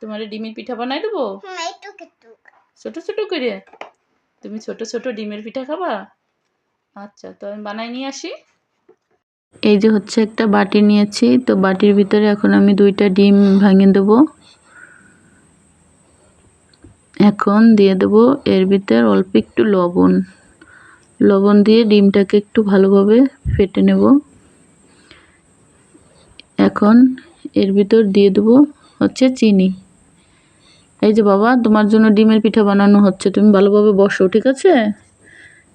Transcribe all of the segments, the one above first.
তোমার ডিমের পিঠা বানাই দেবো ছোট ছোট করে। তুমি ছোট ছোট ডিমের পিঠা খাবা? আচ্ছা, তো আমি বানাই নিয়ে আসি। এই যে হচ্ছে একটা বাটি নিয়েছি, তো বাটির ভিতরে এখন আমি 2টা ডিম ভাঙিয়ে দেবো। এখন দিয়ে দেবো এর ভিতর অল্প একটু লবণ দিয়ে ডিমটাকে একটু ভালোভাবে ফেটে নেব। এখন এর ভিতর দিয়ে দেবো হচ্ছে চিনি। এই যে বাবা, তোমার জন্য ডিমের পিঠা বানানো হচ্ছে, তুমি ভালোভাবে বসো, ঠিক আছে?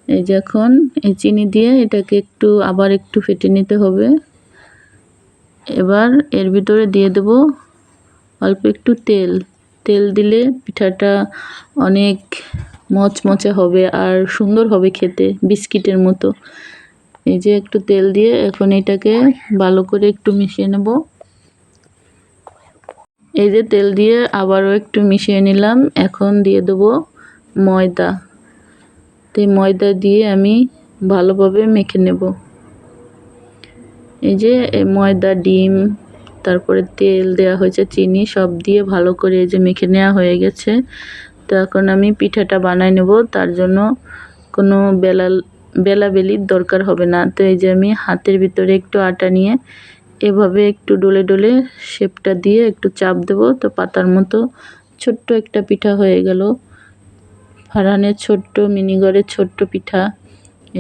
এই যে এখন এই চিনি দিয়ে এটাকে আবার একটু ফেটে নিতে হবে। এবার এর ভিতরে দিয়ে দেব অল্প একটু তেল দিলে পিঠাটা অনেক মচমচে হবে আর সুন্দর হবে খেতে, বিস্কিটের মতো। এই যে একটু তেল দিয়ে এখন এটাকে ভালো করে একটু মিশিয়ে নেব। এই যে তেল দিয়ে আবারও একটু মিশিয়ে নিলাম। এখন দিয়ে দেব ময়দা। তো এই ময়দা দিয়ে আমি ভালোভাবে মেখে নেব। এই যে ময়দা, ডিম, তারপরে তেল দেওয়া হয়েছে, চিনি সব দিয়ে ভালো করে এই যে মেখে নেওয়া হয়ে গেছে। তো এখন আমি পিঠাটা বানাই নেব। তার জন্য কোনো বেলাবেলির দরকার হবে না। তো এই যে আমি হাতের ভিতরে একটু আটা নিয়ে এভাবে একটু ডলে ডলে শেপটা দিয়ে একটু চাপ দেব। তো পাতার মতো ছোট্ট একটা পিঠা হয়ে গেল। ফারহানের ছোট্ট মিনিগড়ের ছোট্ট পিঠা।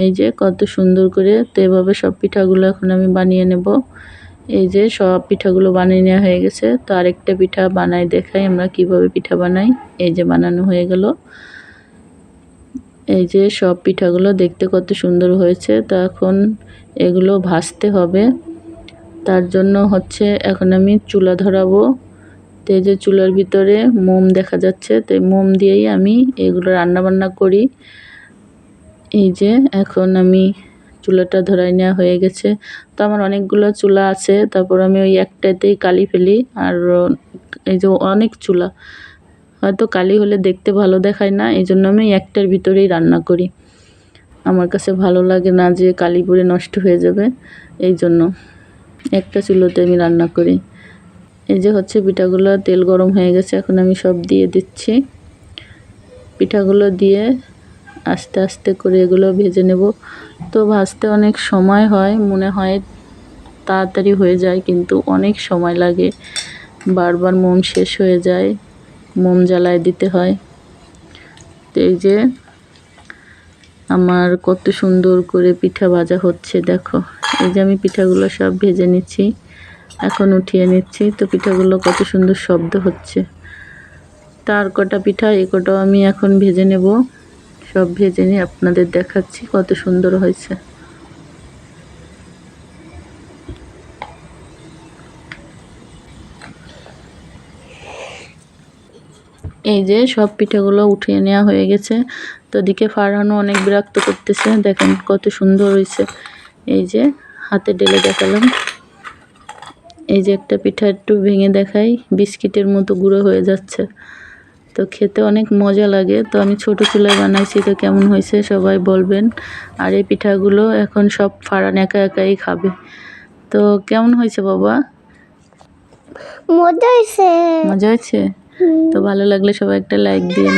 এই যে কত সুন্দর করে। তো এভাবে সব পিঠাগুলো এখন আমি বানিয়ে নেব। এই যে সব পিঠাগুলো বানিয়ে নেওয়া হয়ে গেছে। তো আরেকটা পিঠা বানাই দেখাই আমরা কিভাবে পিঠা বানাই। এই যে বানানো হয়ে গেল। এই যে সব পিঠাগুলো দেখতে কত সুন্দর হয়েছে। তো এখন এগুলো ভাজতে হবে। তার জন্য হচ্ছে এখন আমি চুলা ধরাবো। তো এই যে চুলার ভিতরে মোম দেখা যাচ্ছে, তো এই মোম দিয়েই আমি এগুলো রান্না বান্না করি। এই যে এখন আমি চুলাটা ধরাই নেওয়া হয়ে গেছে। তো আমার অনেকগুলো চুলা আছে, তারপর আমি ওই একটাতেই কালি ফেলি। আর এই যে অনেক চুলা, হয়তো কালি হলে দেখতে ভালো দেখায় না, এই জন্য আমি একটার ভিতরেই রান্না করি। আমার কাছে ভালো লাগে না যে কালি পড়ে নষ্ট হয়ে যাবে, এই জন্য একটা চুলোতে আমি রান্না করি। এই যে হচ্ছে পিঠাগুলো, তেল গরম হয়ে গেছে, এখন আমি সব দিয়ে দিচ্ছি। পিঠাগুলো দিয়ে আস্তে আস্তে করে এগুলো ভেজে নেব। তো ভাজতে অনেক সময় হয়, মনে হয় তাড়াতাড়ি হয়ে যায়, কিন্তু অনেক সময় লাগে। বারবার মোম শেষ হয়ে যায়, মোম জ্বালায় দিতে হয়। তো এই যে আমার কত সুন্দর করে পিঠা ভাজা হচ্ছে, দেখো। এই যে আমি পিঠাগুলো সব ভেজে নিচ্ছি, এখন উঠিয়ে নিচ্ছি। তো পিঠাগুলো কত সুন্দর শব্দ হচ্ছে। তার কটা পিঠা, এই কটাও আমি এখন ভেজে নেব। সব ভেজে নিয়ে আপনাদের দেখাচ্ছি কত সুন্দর হয়েছে। এই যে সব পিঠাগুলো উঠিয়ে নেওয়া হয়ে গেছে। তো ওদিকে ফারহানও অনেক বিরক্ত করতেছে, দেখেন কত সুন্দর হয়েছে। এই যে হাতে ঢেলে দেখালাম। এই যে একটা পিঠা একটু ভেঙে দেখাই, বিস্কিটের মতো গুঁড়ো হয়ে যাচ্ছে। তো খেতে অনেক মজা লাগে। তো আমি ছোট চুলায় বানাইছি, তো কেমন হয়েছে সবাই বলবেন। আর এই পিঠাগুলো এখন সব ফারহান একা একাই খাবে। তো কেমন হয়েছে বাবা? মজা হয়েছে। মজা হয়েছে? তো ভালো লাগলে সবাই একটা লাইক দিন।